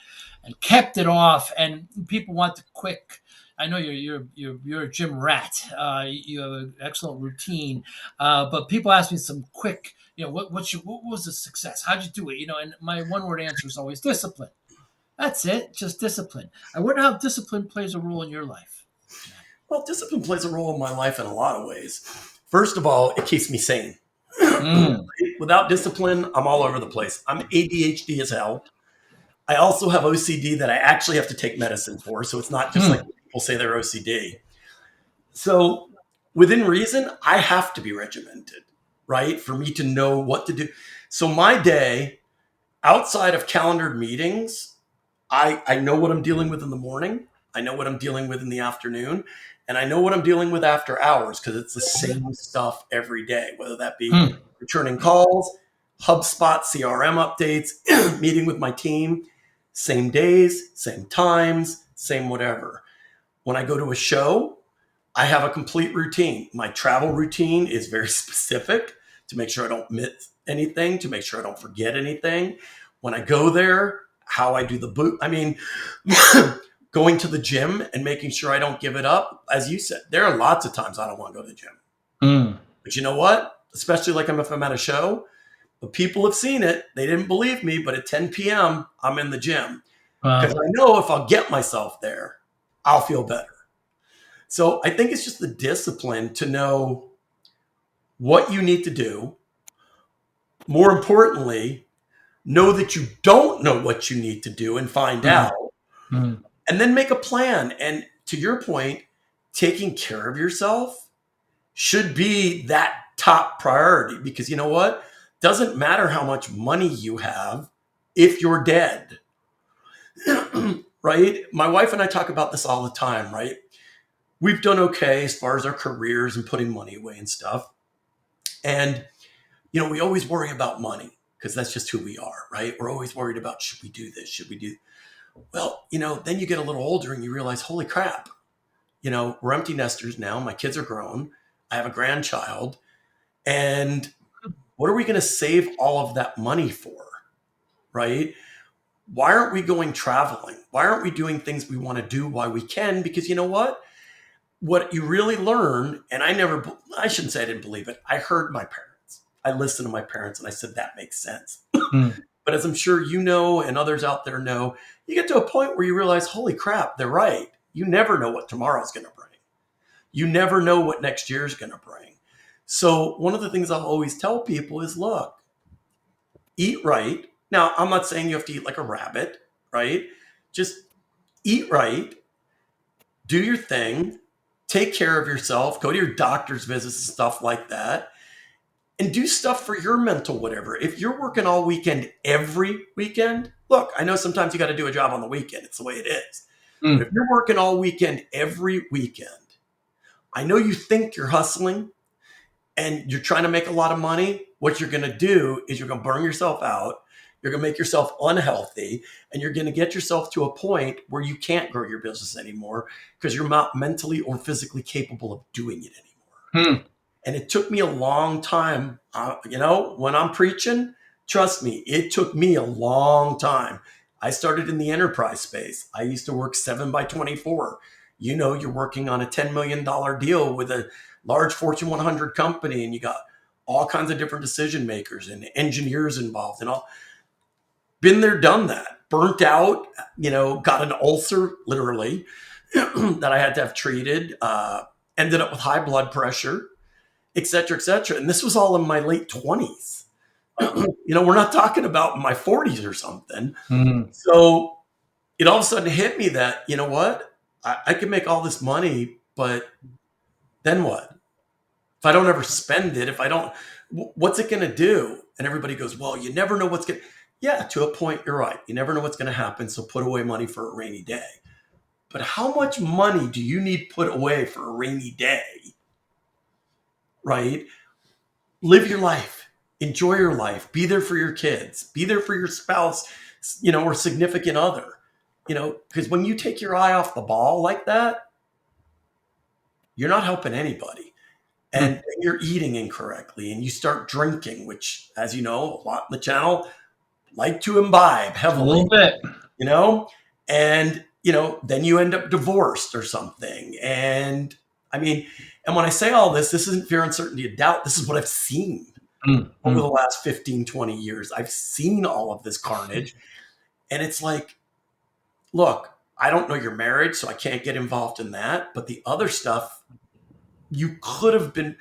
kept it off. And people want the quick. I know you're a gym rat. You have an excellent routine. But people ask me some quick, what was the success? How'd you do it? And my one word answer is always discipline. That's it. Just discipline. I wonder how discipline plays a role in your life. Well, discipline plays a role in my life in a lot of ways. First of all, it keeps me sane. Without discipline, I'm all over the place. I'm ADHD as hell. I also have OCD that I actually have to take medicine for. So it's not just like people say they're OCD. So within reason, I have to be regimented, right? For me to know what to do. So my day, outside of calendared meetings, I know what I'm dealing with in the morning. I know what I'm dealing with in the afternoon. And I know what I'm dealing with after hours because it's the same stuff every day, whether that be returning calls, HubSpot, CRM updates, meeting with my team, same days, same times, same whatever. When I go to a show, I have a complete routine. My travel routine is very specific to make sure I don't miss anything, to make sure I don't forget anything. When I go there, how I do the boot. I mean, going to the gym and making sure I don't give it up. As you said, there are lots of times I don't want to go to the gym. But you know what? Especially like if I'm at a show, but people have seen it. They didn't believe me, but at 10 p.m., I'm in the gym. Because I know if I'll get myself there, I'll feel better. So I think it's just the discipline to know what you need to do. More importantly, know that you don't know what you need to do and find out. And then make a plan. And to your point, taking care of yourself should be that top priority because you know what? Doesn't matter how much money you have if you're dead, right? My wife and I talk about this all the time, right? We've done okay as far as our careers and putting money away and stuff. And, we always worry about money because that's just who we are, right? We're always worried about, should we do this? Should we do Well, then you get a little older and you realize, holy crap, we're empty nesters now. My kids are grown. I have a grandchild. And what are we going to save all of that money for? Right? Why aren't we going traveling? Why aren't we doing things we want to do while we can? Because you know what? What you really learn, and I shouldn't say I didn't believe it. I heard my parents. I listened to my parents and I said, that makes sense. But as I'm sure you know, and others out there know, you get to a point where you realize, holy crap, they're right. You never know what tomorrow's going to bring. You never know what next year's going to bring. So one of the things I'll always tell people is, look, eat right. Now, I'm not saying you have to eat like a rabbit, right? Just eat right, do your thing, take care of yourself, go to your doctor's visits and stuff like that, and do stuff for your mental whatever. If you're working all weekend, every weekend, look, I know sometimes you got to do a job on the weekend. It's the way it is. But if you're working all weekend, every weekend, I know you think you're hustling and you're trying to make a lot of money. What you're going to do is you're going to burn yourself out. You're going to make yourself unhealthy, and you're going to get yourself to a point where you can't grow your business anymore because you're not mentally or physically capable of doing it anymore. And it took me a long time. When I'm preaching, trust me, it took me a long time. I started in the enterprise space. I used to work 7 by 24. You're working on a $10 million deal with a large Fortune 100 company, and you got all kinds of different decision makers and engineers involved and all. Been there, done that, burnt out, got an ulcer literally that I had to have treated, ended up with high blood pressure, et cetera, et cetera. And this was all in my late 20s. We're not talking about my 40s or something. So it all of a sudden hit me that, you know what? I can make all this money, but then what? If I don't ever spend it, what's it going to do? And everybody goes, well, you never know what's going to, yeah, to a point, you're right. You never know what's going to happen. So put away money for a rainy day. But how much money do you need put away for a rainy day? Right? Live your life, enjoy your life, be there for your kids, be there for your spouse, or significant other, because when you take your eye off the ball like that, you're not helping anybody. And you're eating incorrectly, and you start drinking, which, as you know, a lot in the channel like to imbibe heavily, a little bit, and, then you end up divorced or something. And when I say all this isn't fear, uncertainty, and doubt. This is what I've seen over the last 15, 20 years. I've seen all of this carnage. And it's like, look, I don't know your marriage, so I can't get involved in that. But the other stuff, you could have been.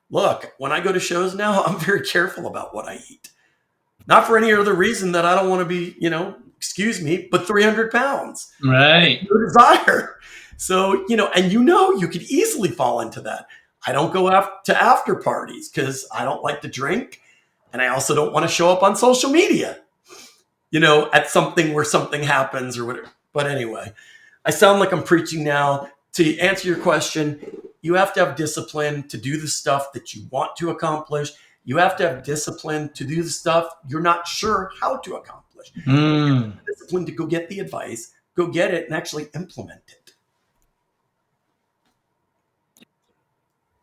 Look, when I go to shows now, I'm very careful about what I eat. Not for any other reason that I don't want to be, excuse me, but 300 pounds. Right. No desire. So, and you could easily fall into that. I don't go to after parties because I don't like to drink. And I also don't want to show up on social media, at something where something happens or whatever. But anyway, I sound like I'm preaching now. To answer your question, you have to have discipline to do the stuff that you want to accomplish. You have to have discipline to do the stuff you're not sure how to accomplish. Discipline to go get the advice, go get it, and actually implement it.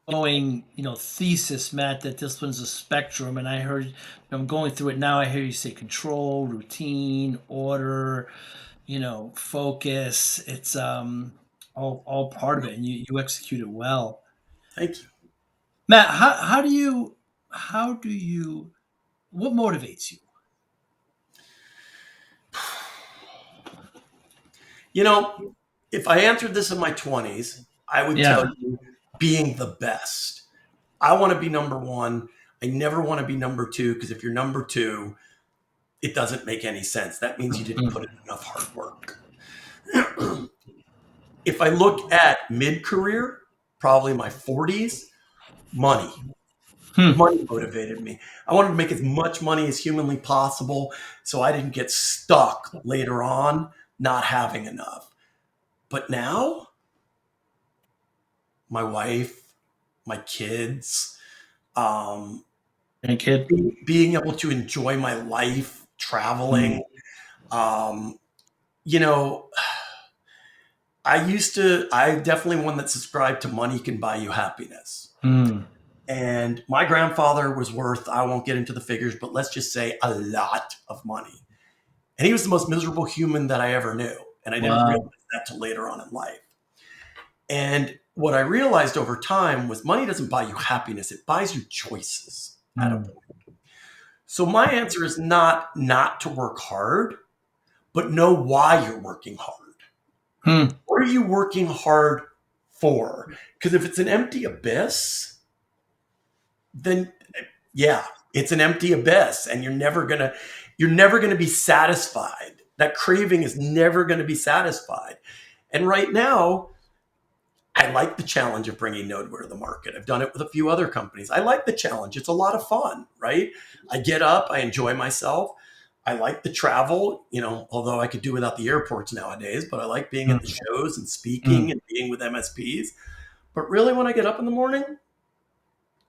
Following, thesis, Matt, that this one's a spectrum, and I heard, I'm going through it now. I hear you say control, routine, order, focus. It's all part of it, and you execute it well. Thank you, Matt. How do you what motivates you? If I answered this in my 20s, I would tell you being the best. I want to be number one. I never want to be number two, because if you're number two, it doesn't make any sense. That means you didn't put in enough hard work. If I look at mid-career, probably my 40s, money. Money motivated me. I wanted to make as much money as humanly possible so I didn't get stuck later on not having enough. But now, my wife, my kids, being able to enjoy my life, traveling, I'm definitely one that subscribed to money can buy you happiness. And my grandfather was worth, I won't get into the figures, but let's just say a lot of money. And he was the most miserable human that I ever knew. And I didn't realize that till later on in life. And what I realized over time was money doesn't buy you happiness. It buys you choices at a point. So my answer is not to work hard, but know why you're working hard. What are you working hard for? Because if it's an empty abyss, then yeah, it's an empty abyss, and you're never gonna be satisfied. That craving is never going to be satisfied. And right now, I like the challenge of bringing Nodeware to the market. I've done it with a few other companies. I like the challenge. It's a lot of fun, right? I get up, I enjoy myself. I like the travel, although I could do without the airports nowadays, but I like being at the shows and speaking and being with MSPs. But really, when I get up in the morning,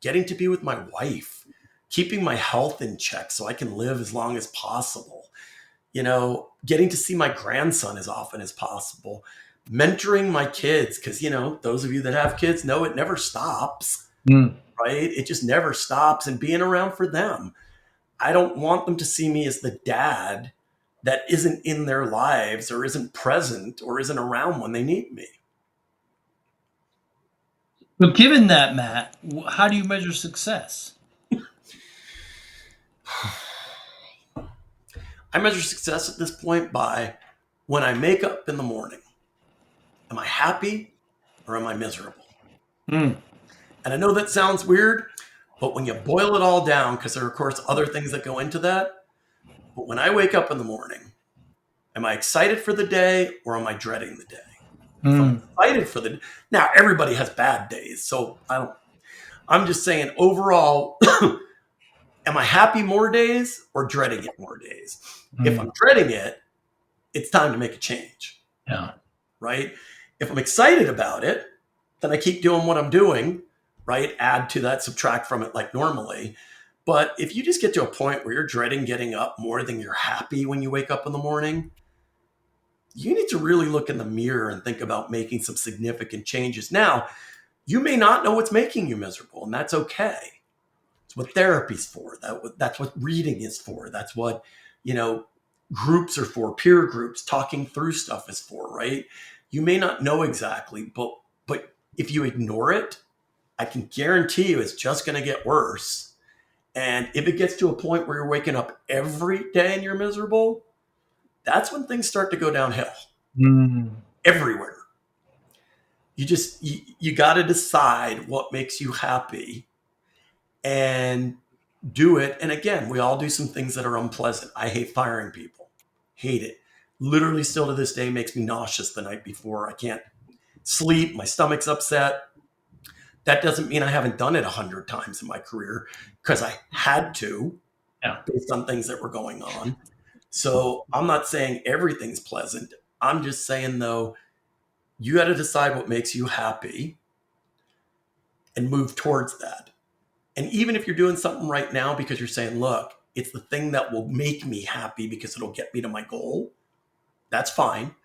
getting to be with my wife, keeping my health in check so I can live as long as possible, getting to see my grandson as often as possible, mentoring my kids, because, those of you that have kids know it never stops, right? It just never stops, and being around for them. I don't want them to see me as the dad that isn't in their lives or isn't present or isn't around when they need me. But given that, Matt, how do you measure success? I measure success at this point by when I make up in the morning. Am I happy or am I miserable? And I know that sounds weird, but when you boil it all down, because there are, of course, other things that go into that. But when I wake up in the morning, am I excited for the day or am I dreading the day? If I'm excited for now everybody has bad days. So I'm just saying overall, am I happy more days or dreading it more days? If I'm dreading it, it's time to make a change. Yeah. Right? If I'm excited about it, then I keep doing what I'm doing, right? Add to that, subtract from it like normally. But if you just get to a point where you're dreading getting up more than you're happy when you wake up in the morning, you need to really look in the mirror and think about making some significant changes. Now, you may not know what's making you miserable, and that's okay. It's what therapy's for. That's what reading is for. That's what, groups are for, peer groups, talking through stuff is for, right? You may not know exactly, but if you ignore it, I can guarantee you it's just going to get worse. And if it gets to a point where you're waking up every day and you're miserable, that's when things start to go downhill everywhere. You got to decide what makes you happy and do it. And again, we all do some things that are unpleasant. I hate firing people. Hate it. Literally still to this day makes me nauseous the night before. I can't sleep. My stomach's upset. That doesn't mean I haven't done it 100 times in my career, because I had to, based on things that were going on. So I'm not saying everything's pleasant. I'm just saying, though, you got to decide what makes you happy and move towards that. And even if you're doing something right now because you're saying, look, it's the thing that will make me happy because it'll get me to my goal, that's fine.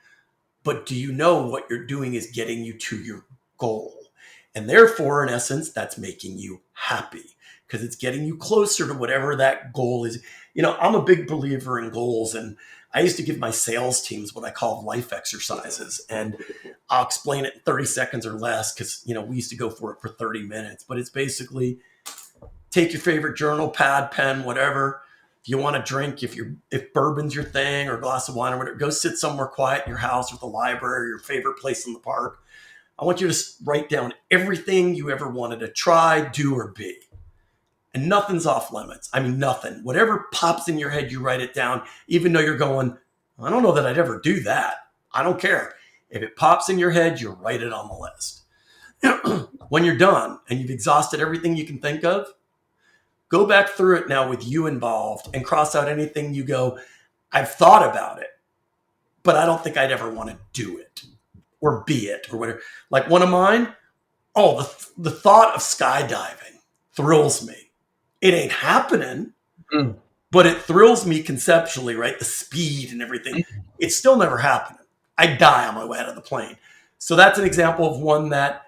But do you know what you're doing is getting you to your goal? And therefore, in essence, that's making you happy because it's getting you closer to whatever that goal is. I'm a big believer in goals, and I used to give my sales teams what I call life exercises, and I'll explain it in 30 seconds or less because, we used to go for it for 30 minutes, but it's basically take your favorite journal, pad, pen, whatever. If you want to drink, if bourbon's your thing or a glass of wine or whatever, go sit somewhere quiet in your house or the library or your favorite place in the park. I want you to write down everything you ever wanted to try, do, or be. And nothing's off limits. I mean, nothing. Whatever pops in your head, you write it down, even though you're going, I don't know that I'd ever do that. I don't care. If it pops in your head, you write it on the list. When you're done and you've exhausted everything you can think of, go back through it now with you involved and cross out anything you go, I've thought about it, but I don't think I'd ever want to do it or be it or whatever. Like one of mine, the thought of skydiving thrills me. It ain't happening, but it thrills me conceptually, right? The speed and everything. It's still never happening. I die on my way out of the plane. So that's an example of one that,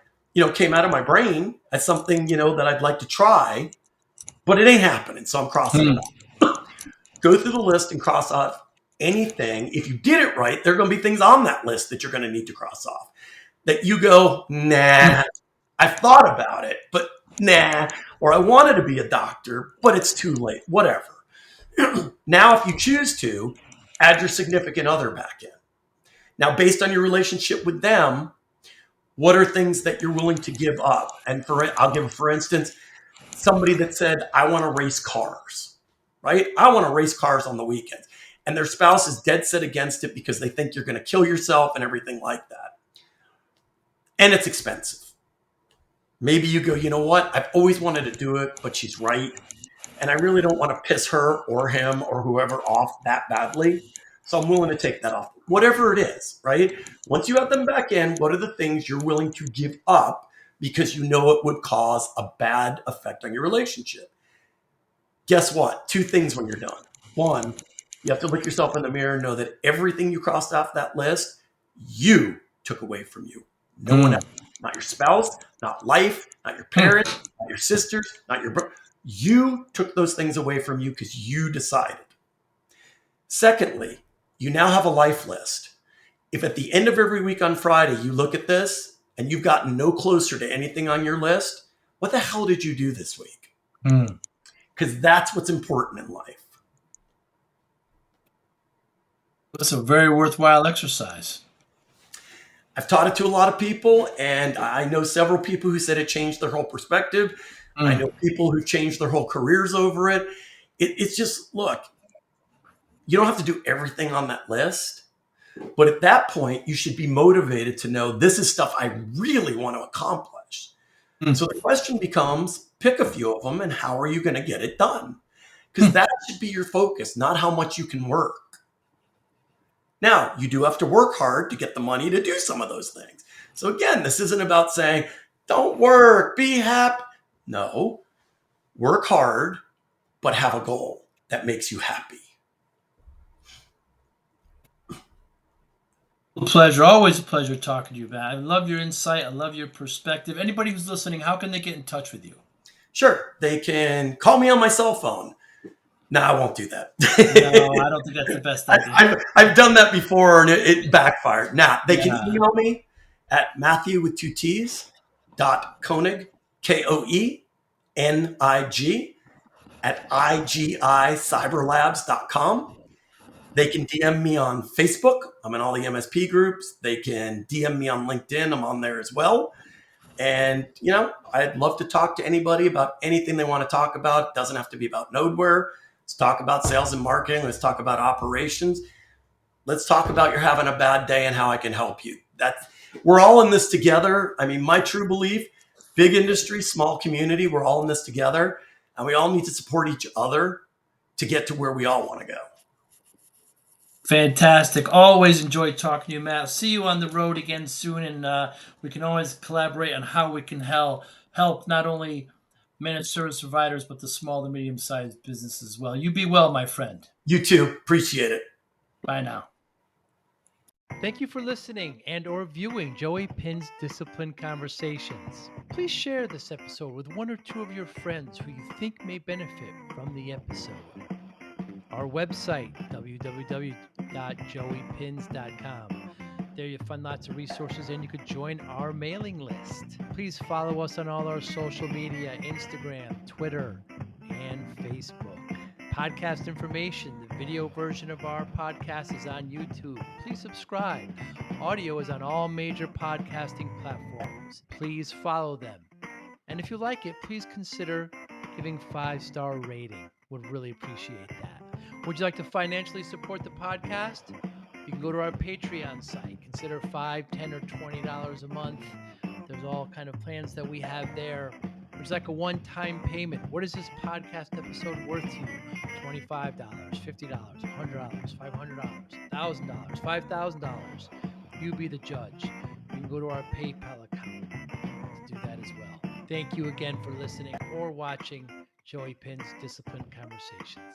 came out of my brain as something, that I'd like to try, but it ain't happening. So I'm crossing it off. Go through the list and cross off anything. If you did it right, there are going to be things on that list that you're going to need to cross off that you go, nah, I've thought about it, but nah, or I wanted to be a doctor, but it's too late, whatever. Now, if you choose to, add your significant other back in. Now, based on your relationship with them, what are things that you're willing to give up? And I'll give, for instance, somebody that said, I want to race cars, right? I want to race cars on the weekends. And their spouse is dead set against it because they think you're going to kill yourself and everything like that. And it's expensive. Maybe you go, you know what? I've always wanted to do it, but she's right. And I really don't want to piss her or him or whoever off that badly. So I'm willing to take that off. Whatever it is, right? Once you have them back in, what are the things you're willing to give up because you know it would cause a bad effect on your relationship? Guess what? 2 things when you're done. 1, you have to look yourself in the mirror and know that everything you crossed off that list, you took away from you. No one else. Not your spouse, not life, not your parents, not your sisters, not your brother. You took those things away from you because you decided. Secondly, you now have a life list. If at the end of every week on Friday, you look at this and you've gotten no closer to anything on your list, what the hell did you do this week? Because that's what's important in life. That's a very worthwhile exercise. I've taught it to a lot of people, and I know several people who said it changed their whole perspective. I know people who've changed their whole careers over it. It's just, look, you don't have to do everything on that list, but at that point, you should be motivated to know this is stuff I really want to accomplish. So the question becomes, pick a few of them, and how are you going to get it done? Because that should be your focus, not how much you can work. Now, you do have to work hard to get the money to do some of those things. So again, this isn't about saying, don't work, be happy. No, work hard, but have a goal that makes you happy. A pleasure. Always a pleasure talking to you, man. I love your insight. I love your perspective. Anybody who's listening, how can they get in touch with you? Sure. They can call me on my cell phone. No, I won't do that. No, I don't think that's the best idea. I've done that before and it backfired. Now, they can email me at Matthew with 2 T's .Koenig, Koenig, at igicyberlabs.com. They can DM me on Facebook. I'm in all the MSP groups. They can DM me on LinkedIn. I'm on there as well. And, I'd love to talk to anybody about anything they want to talk about. It doesn't have to be about Nodeware. Let's talk about sales and marketing. Let's talk about operations. Let's talk about you're having a bad day and how I can help you. We're all in this together. I mean, my true belief, big industry, small community, we're all in this together. And we all need to support each other to get to where we all want to go. Fantastic. Always enjoy talking to you, Matt. See you on the road again soon. And we can always collaborate on how we can help not only managed service providers, but the small to medium-sized businesses as well. You be well, my friend. You too. Appreciate it. Bye now. Thank you for listening and or viewing Joey Pinz Discipline Conversations. Please share this episode with 1 or 2 of your friends who you think may benefit from the episode. Our website, www.joeypinz.com. There you'll find lots of resources and you could join our mailing list. Please follow us on all our social media, Instagram, Twitter, and Facebook. Podcast information, the video version of our podcast is on YouTube. Please subscribe. Audio is on all major podcasting platforms. Please follow them. And if you like it, please consider giving 5-star rating. Would really appreciate that. Would you like to financially support the podcast? You can go to our Patreon site. Consider $5, $10, or $20 a month. There's all kind of plans that we have there. There's like a one-time payment. What is this podcast episode worth to you? $25, $50, $100, $500, $1,000, $5,000. You be the judge. You can go to our PayPal account to do that as well. Thank you again for listening or watching Joey Pinz Discipline Conversations.